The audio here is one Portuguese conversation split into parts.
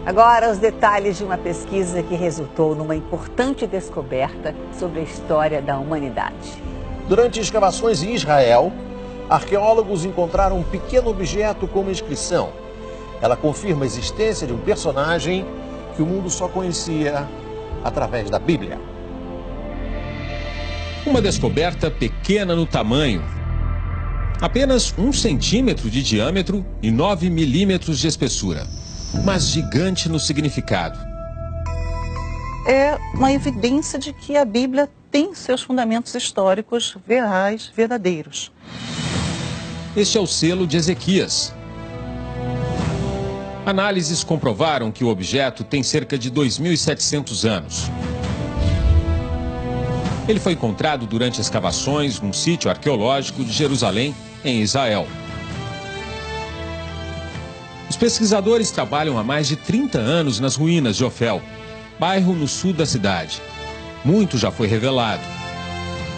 Agora, os detalhes de uma pesquisa que resultou numa importante descoberta sobre a história da humanidade. Durante escavações em Israel, arqueólogos encontraram um pequeno objeto com uma inscrição. Ela confirma a existência de um personagem que o mundo só conhecia através da Bíblia. Uma descoberta pequena no tamanho. Apenas 1 centímetro de diâmetro e 9 milímetros de espessura. Mas gigante no significado. É uma evidência de que a Bíblia tem seus fundamentos históricos reais, verdadeiros. Este é o selo de Ezequias. Análises comprovaram que o objeto tem cerca de 2.700 anos. Ele foi encontrado durante escavações num sítio arqueológico de Jerusalém, em Israel. Os pesquisadores trabalham há mais de 30 anos nas ruínas de Ofel, bairro no sul da cidade. Muito já foi revelado.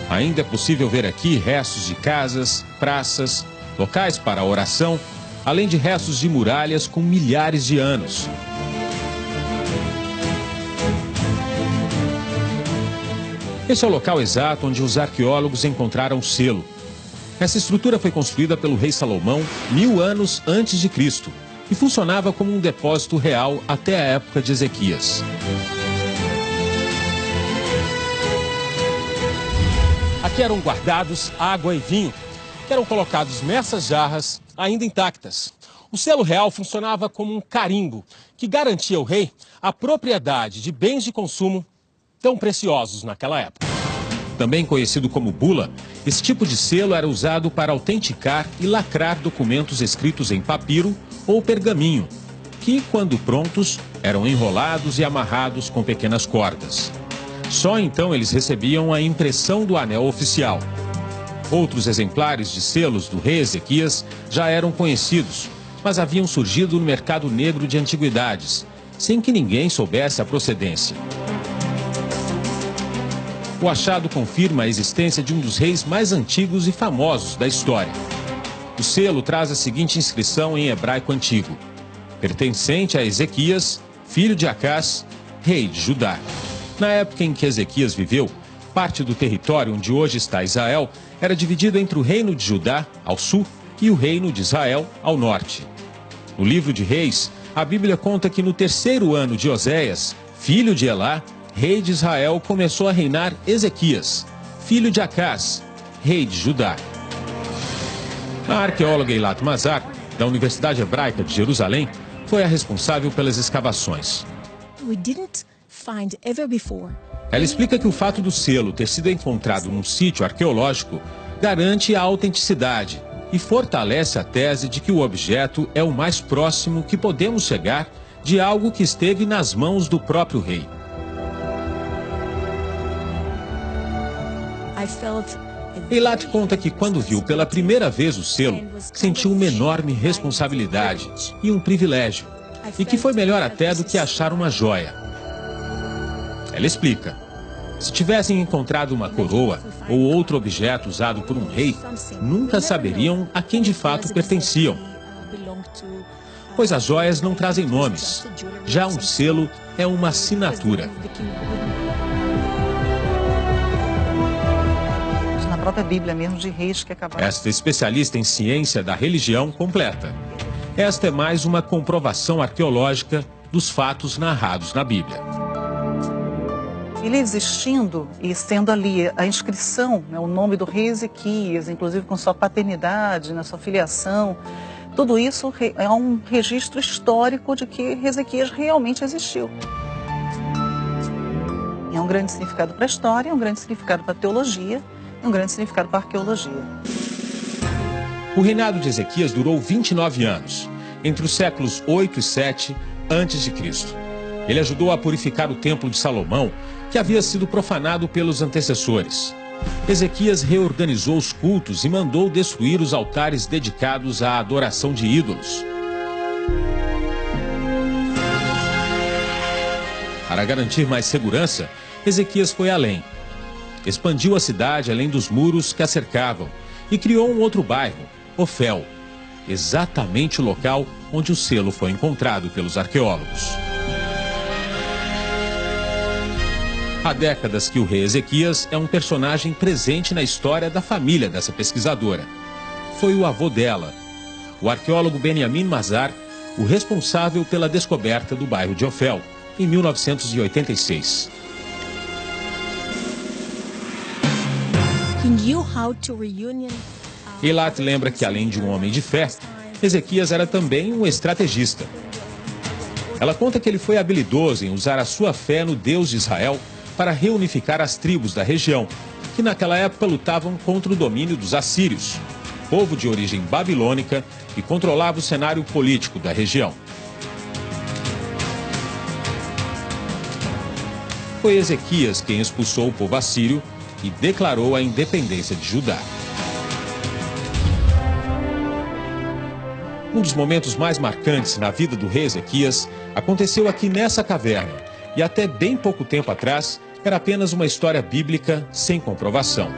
Ainda é possível ver aqui restos de casas, praças, locais para oração, além de restos de muralhas com milhares de anos. Esse é o local exato onde os arqueólogos encontraram o selo. Essa estrutura foi construída pelo rei Salomão 1000 anos antes de Cristo e funcionava como um depósito real até a época de Ezequias. Aqui eram guardados água e vinho, que eram colocados nessas jarras ainda intactas. O selo real funcionava como um carimbo que garantia ao rei a propriedade de bens de consumo tão preciosos naquela época. Também conhecido como bula, esse tipo de selo era usado para autenticar e lacrar documentos escritos em papiro ou pergaminho, que, quando prontos, eram enrolados e amarrados com pequenas cordas. Só então eles recebiam a impressão do anel oficial. Outros exemplares de selos do rei Ezequias já eram conhecidos, mas haviam surgido no mercado negro de antiguidades, sem que ninguém soubesse a procedência. O achado confirma a existência de um dos reis mais antigos e famosos da história. O selo traz a seguinte inscrição em hebraico antigo: pertencente a Ezequias, filho de Acás, rei de Judá. Na época em que Ezequias viveu, parte do território onde hoje está Israel era dividido entre o reino de Judá, ao sul, e o reino de Israel, ao norte. No livro de Reis, a Bíblia conta que no 3º ano de Oséias, filho de Elá, rei de Israel, começou a reinar Ezequias, filho de Acás, rei de Judá. A arqueóloga Eilat Mazar, da Universidade Hebraica de Jerusalém, foi a responsável pelas escavações. Ela explica que o fato do selo ter sido encontrado num sítio arqueológico garante a autenticidade e fortalece a tese de que o objeto é o mais próximo que podemos chegar de algo que esteve nas mãos do próprio rei. Eilat conta que quando viu pela primeira vez o selo, sentiu uma enorme responsabilidade e um privilégio, e que foi melhor até do que achar uma joia. Ela explica: se tivessem encontrado uma coroa ou outro objeto usado por um rei, nunca saberiam a quem de fato pertenciam, pois as joias não trazem nomes, já um selo é uma assinatura. Na própria Bíblia mesmo, de reis que acabaram. Esta especialista em ciência da religião completa: esta é mais uma comprovação arqueológica dos fatos narrados na Bíblia. Ele existindo e sendo ali a inscrição, né, o nome do rei Ezequias, inclusive com sua paternidade, na sua filiação, tudo isso é um registro histórico de que Ezequias realmente existiu. É um grande significado para a história, é um grande significado para a teologia, é um grande significado para a arqueologia. O reinado de Ezequias durou 29 anos, entre os séculos 8 e 7 a.C. Ele ajudou a purificar o templo de Salomão, que havia sido profanado pelos antecessores. Ezequias reorganizou os cultos e mandou destruir os altares dedicados à adoração de ídolos. Para garantir mais segurança, Ezequias foi além. Expandiu a cidade além dos muros que a cercavam e criou um outro bairro, Ofel, exatamente o local onde o selo foi encontrado pelos arqueólogos. Há décadas que o rei Ezequias é um personagem presente na história da família dessa pesquisadora. Foi o avô dela, o arqueólogo Benjamin Mazar, o responsável pela descoberta do bairro de Ofel, em 1986. Eilat lembra que, além de um homem de fé, Ezequias era também um estrategista. Ela conta que ele foi habilidoso em usar a sua fé no Deus de Israel para reunificar as tribos da região, que naquela época lutavam contra o domínio dos assírios, povo de origem babilônica que controlava o cenário político da região. Foi Ezequias quem expulsou o povo assírio e declarou a independência de Judá. Um dos momentos mais marcantes na vida do rei Ezequias aconteceu aqui nessa caverna e até bem pouco tempo atrás era apenas uma história bíblica sem comprovação.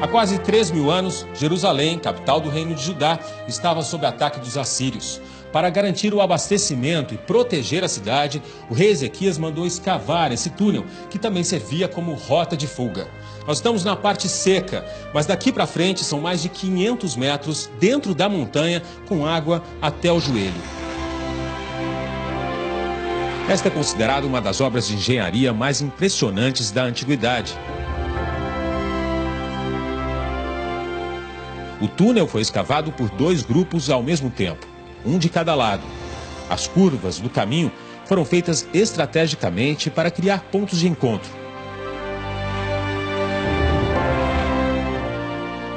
Há quase 3.000 anos, Jerusalém, capital do reino de Judá, estava sob ataque dos assírios. Para garantir o abastecimento e proteger a cidade, o rei Ezequias mandou escavar esse túnel, que também servia como rota de fuga. Nós estamos na parte seca, mas daqui para frente são mais de 500 metros dentro da montanha, com água até o joelho. Esta é considerada uma das obras de engenharia mais impressionantes da antiguidade. O túnel foi escavado por 2 grupos ao mesmo tempo, um de cada lado. As curvas do caminho foram feitas estrategicamente para criar pontos de encontro.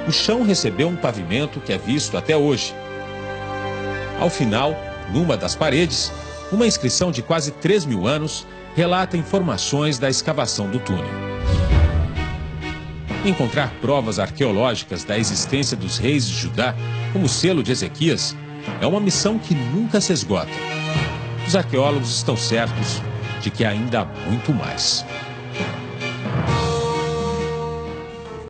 O chão recebeu um pavimento que é visto até hoje. Ao final, numa das paredes, uma inscrição de quase 3.000 anos relata informações da escavação do túnel. Encontrar provas arqueológicas da existência dos reis de Judá, como o selo de Ezequias, é uma missão que nunca se esgota. Os arqueólogos estão certos de que ainda há muito mais.